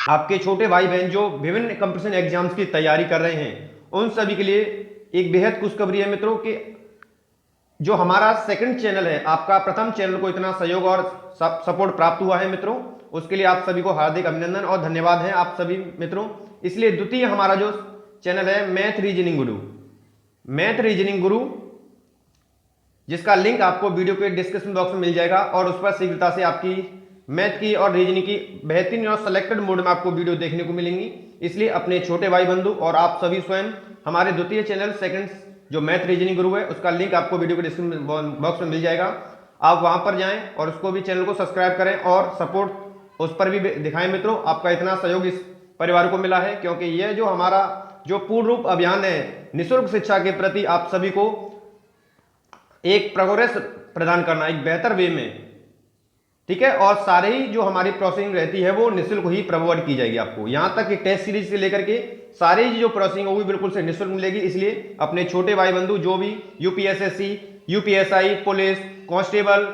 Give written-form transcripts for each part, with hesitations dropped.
आपके छोटे भाई बहन जो विभिन्न कंपटीशन एग्जाम्स की तैयारी कर रहे हैं, उन सभी के लिए एक बेहद खुशखबरी है मित्रों कि जो हमारा सेकंड चैनल है, आपका प्रथम चैनल को इतना सहयोग और सपोर्ट प्राप्त हुआ है मित्रों, उसके लिए आप सभी को हार्दिक अभिनंदन और धन्यवाद है आप सभी मित्रों। इसलिए द्वितीय हमारा जो चैनल है मैथ रीजनिंग गुरु, मैथ रीजनिंग गुरु, जिसका लिंक आपको वीडियो के डिस्क्रिप्शन बॉक्स में मिल जाएगा और उस पर शीघ्रता से आपकी मैथ की और रीजनिंग की बेहतरीन और सिलेक्टेड मोड में आपको वीडियो देखने को मिलेंगी। इसलिए अपने छोटे भाई बंधु और आप सभी स्वयं हमारे द्वितीय चैनल सेकंड जो मैथ रीजनिंग गुरु है, उसका लिंक आपको वीडियो के डिस्क्रिप्शन बॉक्स में मिल जाएगा। आप वहां पर जाएं और उसको भी चैनल को सब्सक्राइब करें और सपोर्ट उस पर भी दिखाएं मित्रों। आपका इतना सहयोग इस परिवार को मिला है क्योंकि यह जो हमारा जो पूर्ण रूप अभियान है निःशुल्क शिक्षा के प्रति आप सभी को एक प्रोग्रेस प्रदान करना एक बेहतर वे में, ठीक है। और सारे ही जो हमारी प्रोसेसिंग रहती है वो निःशुल्क ही प्रोवाइड की जाएगी आपको, यहां तक कि टेस्ट सीरीज से लेकर के सारी जो प्रोसेसिंग होगी बिल्कुल से निःशुल्क मिलेगी। इसलिए अपने छोटे भाई बंधु जो भी यूपीएसएससी, यूपीएसआई, पुलिस, कांस्टेबल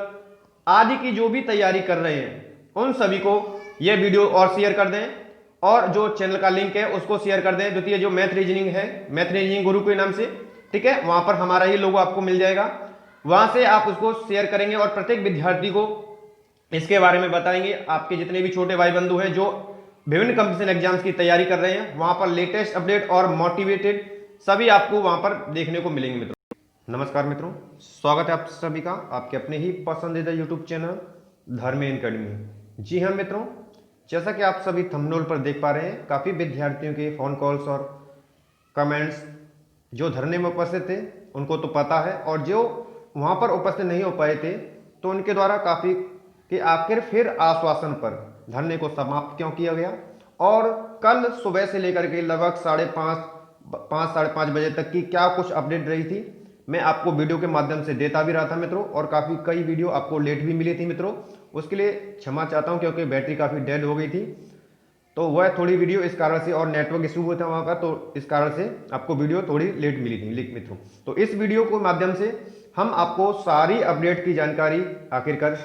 आदि की जो भी तैयारी कर रहे हैं, उन सभी को यह वीडियो और शेयर कर दें और जो चैनल का लिंक है उसको शेयर कर दें। द्वितीय जो मैथ रीजनिंग है, मैथ रीजनिंग गुरु के नाम से, ठीक है, वहां पर हमारा ही लोगो आपको मिल जाएगा, वहां से आप उसको शेयर करेंगे और प्रत्येक विद्यार्थी को इसके बारे में बताएंगे। आपके जितने भी छोटे भाई बंधु हैं जो विभिन्न कंपटीशन एग्जाम्स की तैयारी कर रहे हैं, वहां पर लेटेस्ट अपडेट और मोटिवेटेड सभी आपको वहां पर देखने को मिलेंगे मित्रों। नमस्कार मित्रों, स्वागत है आप सभी का आपके अपने ही पसंदीदा यूट्यूब चैनल धर्मेन अकेडमी। जी हाँ मित्रों, जैसा कि आप सभी थंबनेल पर देख पा रहे हैं, काफ़ी विद्यार्थियों के फ़ोन कॉल्स और कमेंट्स जो धरने में उपस्थित थे उनको तो पता है, और जो वहाँ पर उपस्थित नहीं हो पाए थे तो उनके द्वारा काफ़ी कि आखिर फिर आश्वासन पर धरने को समाप्त क्यों किया गया। और कल सुबह से लेकर के लगभग 5:30 बजे तक की क्या कुछ अपडेट रही थी, मैं आपको वीडियो के माध्यम से देता भी रहा था मित्रों, और काफ़ी कई वीडियो आपको लेट भी मिली थी मित्रों। उसके लिए क्षमा चाहता हूं क्योंकि बैटरी काफ़ी डेड हो गई थी, तो वह थोड़ी वीडियो इस कारण से, और नेटवर्क इशू हुआ था वहाँ का, तो इस कारण से आपको वीडियो थोड़ी लेट मिली थी मित्रों। तो इस वीडियो के माध्यम से हम आपको सारी अपडेट की जानकारी, आखिरकार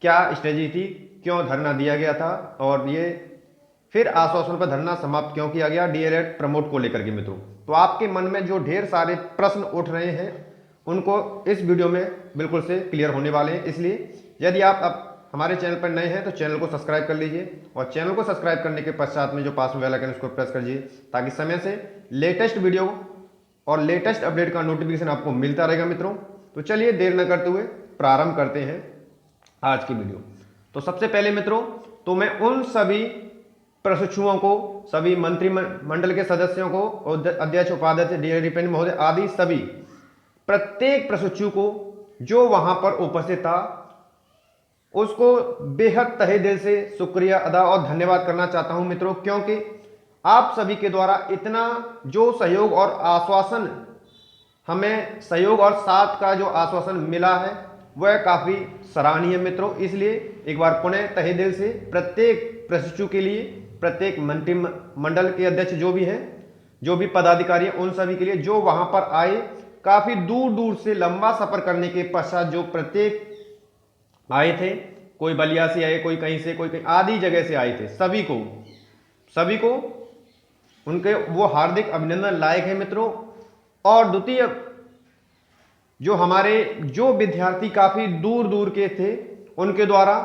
क्या स्ट्रेटजी थी, क्यों धरना दिया गया था, और ये फिर आश्वासन पर धरना समाप्त क्यों किया गया डीएलएड प्रमोट को लेकर के मित्रों। तो आपके मन में जो ढेर सारे प्रश्न उठ रहे हैं उनको इस वीडियो में बिल्कुल से क्लियर होने वाले हैं। इसलिए यदि आप अब हमारे चैनल पर नए हैं तो चैनल को सब्सक्राइब कर लीजिए, और चैनल को सब्सक्राइब करने के पश्चात में जो पास में बेल आइकन उसको प्रेस कर लीजिए, ताकि समय से लेटेस्ट वीडियो और लेटेस्ट अपडेट का नोटिफिकेशन आपको मिलता रहेगा मित्रों। तो चलिए देर न करते हुए प्रारंभ करते हैं आज की वीडियो। तो सबसे पहले मित्रों, तो मैं उन सभी प्रशिक्षुओं को, सभी मंत्रिमंडल के सदस्यों को, अध्यक्ष, उपाध्यक्ष, डीएलएड महोदय आदि सभी प्रत्येक प्रशिक्षु को जो वहां पर उपस्थित था उसको बेहद तहे दिल से शुक्रिया अदा और धन्यवाद करना चाहता हूं मित्रों, क्योंकि आप सभी के द्वारा इतना जो सहयोग और आश्वासन, हमें सहयोग और साथ का जो आश्वासन मिला है वह काफ़ी सराहनीय मित्रों। इसलिए एक बार पुनः तहे दिल से प्रत्येक प्रशिक्षु के लिए, प्रत्येक मंत्रिमंडल के अध्यक्ष जो भी हैं, जो भी पदाधिकारी हैं, उन सभी के लिए जो वहां पर आए, काफ़ी दूर दूर से लंबा सफर करने के पश्चात जो प्रत्येक आए थे, कोई बलिया से आए, कोई कहीं से, कोई कहीं आदि जगह से आए थे, सभी को उनके वो हार्दिक अभिनंदन लायक है मित्रों। और द्वितीय जो हमारे जो विद्यार्थी काफ़ी दूर दूर के थे, उनके द्वारा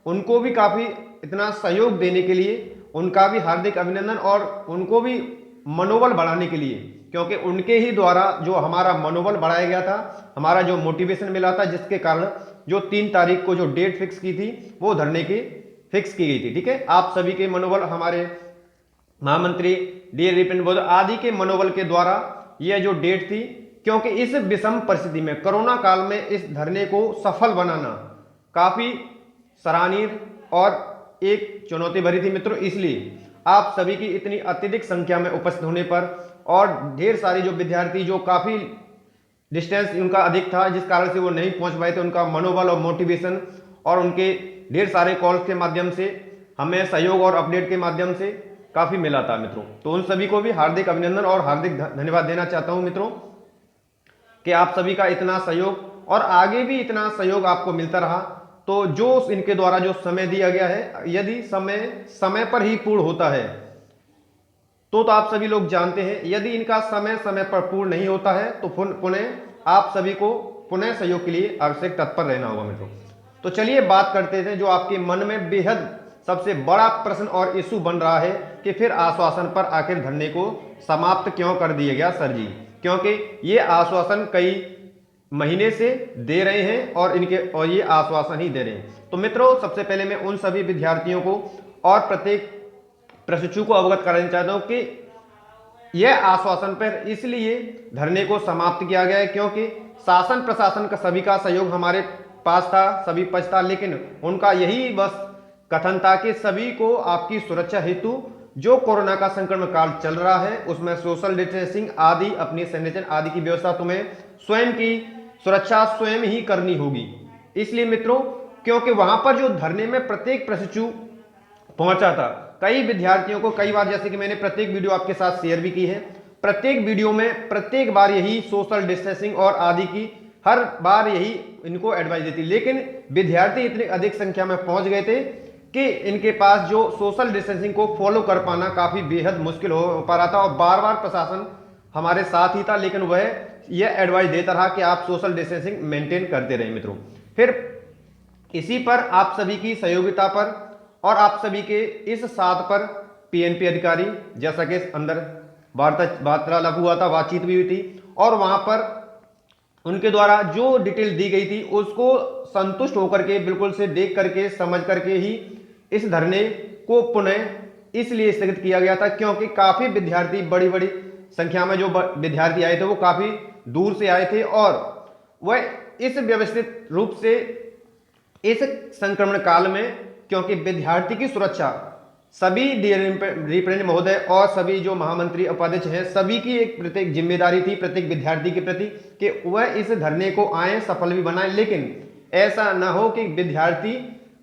उनको भी काफ़ी इतना सहयोग देने के लिए उनका भी हार्दिक अभिनंदन, और उनको भी मनोबल बढ़ाने के लिए, क्योंकि उनके ही द्वारा जो हमारा मनोबल बढ़ाया गया था, हमारा जो मोटिवेशन मिला था, जिसके कारण जो 3 तारीख को जो डेट फिक्स की थी वो धरने की फिक्स की गई थी, ठीक है। आप सभी के मनोबल, हमारे महामंत्री डीएलएड आदि के मनोबल के द्वारा यह जो डेट थी, क्योंकि इस विषम परिस्थिति में, कोरोना काल में इस धरने को सफल बनाना काफी सराहनीय और एक चुनौती भरी थी मित्रों। इसलिए आप सभी की इतनी अत्यधिक संख्या में उपस्थित होने पर, और ढेर सारे जो विद्यार्थी जो काफी डिस्टेंस उनका अधिक था, जिस कारण से वो नहीं पहुंच पाए थे, उनका मनोबल और मोटिवेशन और उनके ढेर सारे कॉल्स के माध्यम से हमें सहयोग और अपडेट के माध्यम से काफी मिला था मित्रों। तो उन सभी को भी हार्दिक अभिनंदन और हार्दिक धन्यवाद देना चाहता हूं मित्रों, कि आप सभी का इतना सहयोग और आगे भी इतना सहयोग आपको मिलता रहा, तो जो इनके द्वारा जो समय दिया गया है, यदि समय पर ही पूर्ण होता है तो आप सभी लोग जानते हैं, यदि इनका समय पर पूर्ण नहीं होता है तो पुनः आप सभी को पुनः सहयोग के लिए आवश्यक तत्पर रहना होगा मित्रों। तो चलिए बात करते हैं जो आपके मन में बेहद सबसे बड़ा प्रश्न और इशू बन रहा है कि फिर आश्वासन पर आखिर धरने को समाप्त क्यों कर दिया गया सर जी, क्योंकि ये आश्वासन कई महीने से दे रहे हैं और ये आश्वासन ही दे रहे हैं। तो मित्रों, सबसे पहले मैं उन सभी विद्यार्थियों को और प्रत्येक प्रशिक्षु को अवगत कराना चाहता हूं कि यह आश्वासन पर इसलिए धरने को समाप्त किया गया है क्योंकि शासन प्रशासन का सभी का सहयोग हमारे पास था, सभी पक्ष था, लेकिन उनका यही बस कथन था कि सभी को आपकी सुरक्षा हेतु जो कोरोना का संक्रमण काल चल रहा है उसमें सोशल डिस्टेंसिंग आदि, अपनी सैनिटाइजेशन आदि की व्यवस्था तुम्हें स्वयं की सुरक्षा स्वयं ही करनी होगी। इसलिए मित्रों, क्योंकि वहां पर जो धरने में प्रत्येक प्रशिक्षु पहुंचा था, कई विद्यार्थियों को कई बार, जैसे कि मैंने प्रत्येक वीडियो आपके साथ शेयर भी की है, प्रत्येक वीडियो में प्रत्येक बार यही सोशल डिस्टेंसिंग और आदि की हर बार यही इनको एडवाइस देती, लेकिन विद्यार्थी इतनी अधिक संख्या में पहुंच गए थे कि इनके पास जो सोशल डिस्टेंसिंग को फॉलो कर पाना काफी बेहद मुश्किल हो पा रहा था और बार बार प्रशासन हमारे साथ ही था, लेकिन वह यह एडवाइस देता रहा कि आप सोशल डिस्टेंसिंग मेंटेन करते रहे मित्रों। फिर इसी पर आप सभी की सहयोगिता पर और आप सभी के इस साथ पर पीएनपी अधिकारी, जैसा कि अंदर वार्तालाप हुआ था, बातचीत भी हुई थी और वहां पर उनके द्वारा जो डिटेल दी गई थी उसको संतुष्ट होकर के, बिल्कुल से देख करके समझ करके ही इस धरने को पुनः इसलिए स्थगित किया गया था क्योंकि काफी विद्यार्थी, बड़ी बड़ी संख्या में जो विद्यार्थी आए थे वो काफी दूर से आए थे और वह इस व्यवस्थित रूप से इस संक्रमण काल में, क्योंकि विद्यार्थी की सुरक्षा सभी रिप्रेजेंटेटिव महोदय और सभी जो महामंत्री उपाध्यक्ष हैं सभी की एक प्रत्येक जिम्मेदारी थी प्रत्येक विद्यार्थी के प्रति कि वह इस धरने को आए, सफल भी बनाए, लेकिन ऐसा ना हो कि विद्यार्थी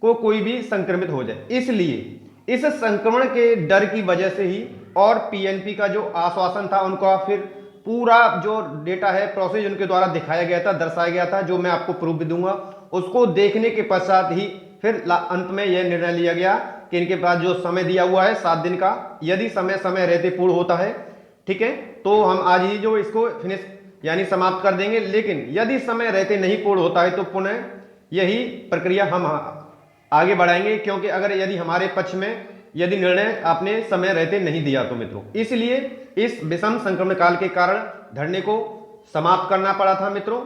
को कोई भी संक्रमित हो जाए। इसलिए इस संक्रमण के डर की वजह से ही और पीएनपी का जो आश्वासन था उनका फिर पूरा जो डेटा है, प्रोसेस उनके द्वारा दिखाया गया था, दर्शाया गया था, जो मैं आपको प्रूफ भी दूंगा, उसको देखने के पश्चात ही फिर अंत में यह निर्णय लिया गया कि इनके पास जो समय दिया हुआ है 7 दिन का, यदि समय रहते पूर्ण होता है, ठीक है, तो हम आज ही जो इसको फिनिश यानी समाप्त कर देंगे, लेकिन यदि समय रहते नहीं पूर्ण होता है तो पुनः यही प्रक्रिया हम आगे बढ़ाएंगे, क्योंकि अगर यदि हमारे पक्ष में यदि निर्णय आपने समय रहते नहीं दिया तो मित्रों, इसलिए इस विषम संक्रमण काल के कारण धरने को समाप्त करना पड़ा था मित्रों।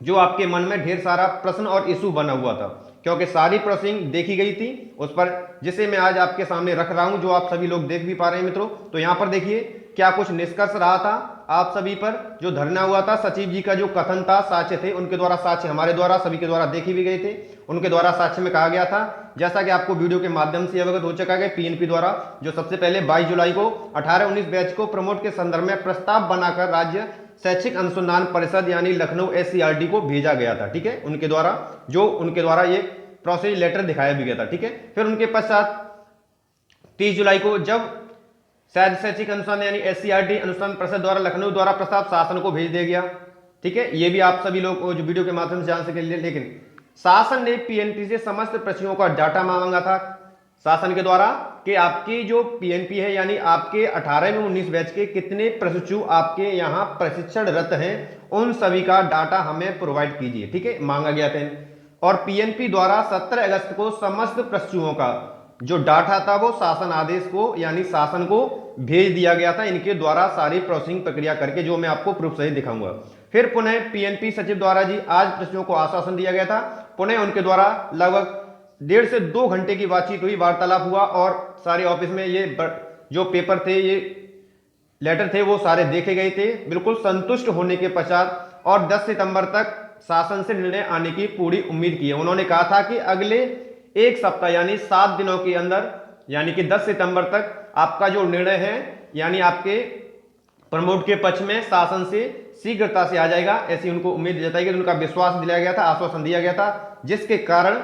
जो आपके मन में ढेर सारा प्रश्न और इशू बना हुआ था, क्योंकि सारी प्रोसेसिंग देखी गई थी उस पर, जिसे मैं आज आपके सामने रख रहा हूं, जो आप सभी लोग देख भी पा रहे हैं मित्रों। तो यहां पर देखिए क्या कुछ निष्कर्ष रहा था आप सभी पर जो धरना हुआ था। सचिव जी का जो कथन था, साक्ष्य थे, उनके द्वारा साक्ष्य हमारे द्वारा सभी के द्वारा देखे भी गए थे। उनके द्वारा साक्ष्य में कहा गया था, जैसा कि आपको वीडियो के माध्यम से अवगत हो चुका है, पीएनपी द्वारा जो सबसे पहले 22 जुलाई को 18-19 बैच को प्रमोट के संदर्भ में प्रस्ताव बनाकर राज्य शैक्षिक अनुसंधान परिषद यानी लखनऊ SCRT को भेजा गया था, ठीक है, उनके द्वारा ये प्रोसेस लेटर दिखाया भी गया था, ठीक है। फिर उनके पश्चात 30 जुलाई को जब शायद शैक्षिक अनुसंधान यानी SCRT अनुसंधान परिषद द्वारा लखनऊ द्वारा प्रस्ताव शासन को भेज दिया गया, ठीक है, ये भी आप सभी लोग जो वीडियो के माध्यम से जान सके। लेकिन शासन ने पीएनपी से समस्त प्रश्नों का डाटा मांगा था शासन के द्वारा कि आपकी जो पीएनपी है यानी आपके 18 में 19 बैच के कितने प्रशिक्षु आपके यहाँ प्रशिक्षणरत हैं, उन सभी का डाटा हमें प्रोवाइड कीजिए, ठीक है, मांगा गया था। और पीएनपी द्वारा 17 अगस्त को समस्त प्रशिक्षुओं का जो डाटा था वो शासन आदेश को यानी शासन को भेज दिया गया था, इनके द्वारा सारी प्रोसेसिंग प्रक्रिया करके, जो मैं आपको प्रूफ सहित दिखाऊंगा। फिर पुनः पीएनपी सचिव द्वारा जी आज प्रशिक्षुओं को आश्वासन दिया गया था, पुनः उनके द्वारा लगभग 1.5 से 2 घंटे की बातचीत हुई, वार्तालाप हुआ और सारे ऑफिस में ये जो पेपर थे, ये लेटर थे, वो सारे देखे गए थे बिल्कुल संतुष्ट होने के पश्चात। और 10 सितंबर तक शासन से निर्णय आने की पूरी उम्मीद की है। उन्होंने कहा था कि अगले 1 सप्ताह यानी 7 दिनों के अंदर यानी कि 10 सितंबर तक आपका जो निर्णय है यानी आपके प्रमोट के पक्ष में शासन से शीघ्रता से आ जाएगा, ऐसी उनको उम्मीद जताई गई, उनका विश्वास दिलाया गया था, आश्वासन दिया गया था, जिसके कारण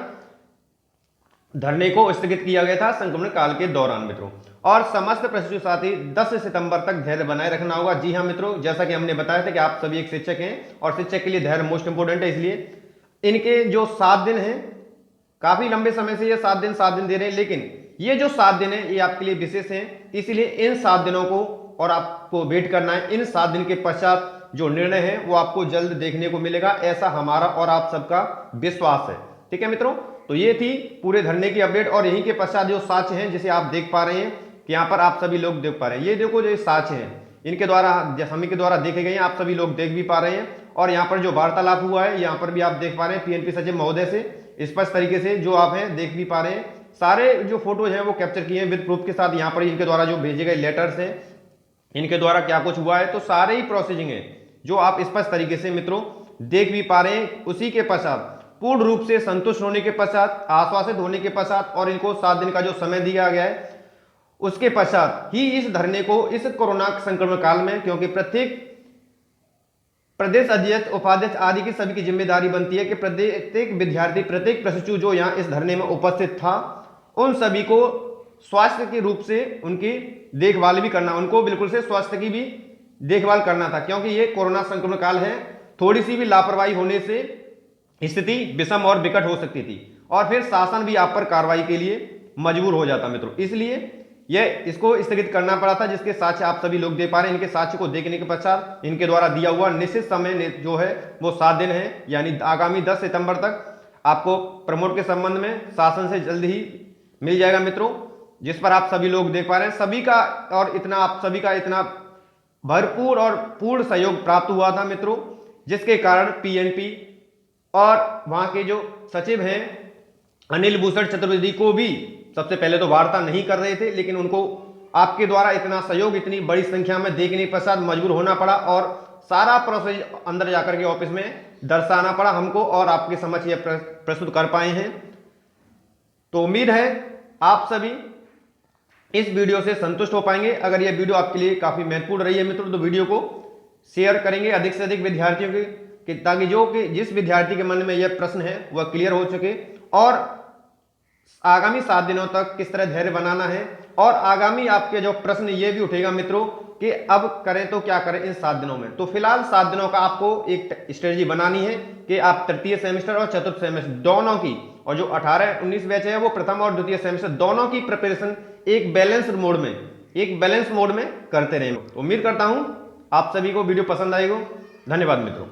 धरने को स्थगित किया गया था संक्रमण काल के दौरान मित्रों। और समस्त प्रशिक्षु साथी 10 सितंबर तक धैर्य बनाए रखना होगा। जी हाँ मित्रों, जैसा कि हमने बताया था कि आप सभी एक शिक्षक हैं और शिक्षक के लिए धैर्य मोस्ट इंपोर्टेंट है, इसलिए इनके जो 7 दिन हैं काफी लंबे समय से ये 7 दिन दे रहे हैं, लेकिन ये जो 7 दिन है ये आपके लिए विशेष हैं, इसलिए इन 7 दिनों को और आपको वेट करना है। इन 7 दिन के पश्चात जो निर्णय है वो आपको जल्द देखने को मिलेगा, ऐसा हमारा और आप सबका विश्वास है। ठीक है मित्रों, तो ये थी पूरे धरने की अपडेट। और यहीं के पश्चात जो साक्ष्य हैं जिसे आप देख पा रहे हैं कि यहाँ पर आप सभी लोग देख पा रहे हैं, ये देखो जो साक्ष्य हैं इनके द्वारा हम के द्वारा देखे गए हैं, आप सभी लोग देख भी पा रहे हैं। और यहाँ पर जो वार्तालाप हुआ है यहाँ पर भी आप देख पा रहे हैं पीएनपी सचिव महोदय से स्पष्ट तरीके से जो आप हैं देख भी पा रहे हैं। सारे जो फोटोज हैं वो कैप्चर किए हैं विद प्रूफ के साथ। यहाँ पर इनके द्वारा जो भेजे गए लेटर्स हैं, इनके द्वारा क्या कुछ हुआ है, तो सारे ही प्रोसेसिंग है जो आप स्पष्ट तरीके से मित्रों देख भी पा रहे हैं। उसी के पश्चात पूर्ण रूप से संतुष्ट होने के पश्चात, आश्वासित होने के पश्चात और इनको 7 दिन का जो समय दिया गया है उसके पश्चात ही इस धरने को इस कोरोना संक्रमण काल में, क्योंकि प्रत्येक प्रदेश अध्यक्ष, उपाध्यक्ष आदि की सभी की जिम्मेदारी बनती है कि प्रत्येक विद्यार्थी, प्रत्येक प्रशिक्षु जो यहाँ इस धरने में उपस्थित था उन सभी को स्वास्थ्य के रूप से उनकी देखभाल भी करना, उनको बिल्कुल से स्वास्थ्य की भी देखभाल करना था, क्योंकि ये कोरोना संक्रमण काल है। थोड़ी सी भी लापरवाही होने से स्थिति विषम और विकट हो सकती थी और फिर शासन भी आप पर कार्रवाई के लिए मजबूर हो जाता मित्रों। इसलिए यह इसको स्थगित करना पड़ा था, जिसके साक्ष्य आप सभी लोग दे पा रहे हैं। इनके साक्ष्य को देखने के पश्चात इनके द्वारा दिया हुआ निश्चित समय जो है वो 7 दिन है, यानी आगामी 10 सितंबर तक आपको प्रमोट के संबंध में शासन से जल्द ही मिल जाएगा मित्रों, जिस पर आप सभी लोग देख पा रहे हैं। सभी का और इतना आप सभी का इतना भरपूर और पूर्ण सहयोग प्राप्त हुआ था मित्रों, जिसके कारण पीएनपी और वहां के जो सचिव हैं अनिल भूषण चतुर्वेदी को भी सबसे पहले तो वार्ता नहीं कर रहे थे, लेकिन उनको आपके द्वारा इतना सहयोग, इतनी बड़ी संख्या में देखने के पश्चात मजबूर होना पड़ा और सारा प्रोसेस अंदर जाकर के ऑफिस में दर्शाना पड़ा हमको और आपके समक्ष यह प्रस्तुत कर पाए हैं। तो उम्मीद है आप सभी इस वीडियो से संतुष्ट हो पाएंगे। अगर यह वीडियो आपके लिए काफी महत्वपूर्ण रही है मित्रों तो वीडियो को शेयर करेंगे अधिक से अधिक विद्यार्थियों के, ताकि जिस विद्यार्थी के मन में यह प्रश्न है वह क्लियर हो सके और आगामी 7 दिनों तक किस तरह धैर्य बनाना है। और आगामी आपके जो प्रश्न ये भी उठेगा मित्रों कि अब करें तो क्या करें इन 7 दिनों में। तो फिलहाल 7 दिनों का आपको एक स्ट्रेटजी बनानी है कि आप तृतीय सेमेस्टर और चतुर्थ सेमेस्टर दोनों की, और जो 18-19 बैच है वो प्रथम और द्वितीय सेमेस्टर दोनों की प्रिपरेशन एक बैलेंस मोड में करते रहें। उम्मीद करता हूं आप सभी को वीडियो पसंद आएगा। धन्यवाद मित्रों।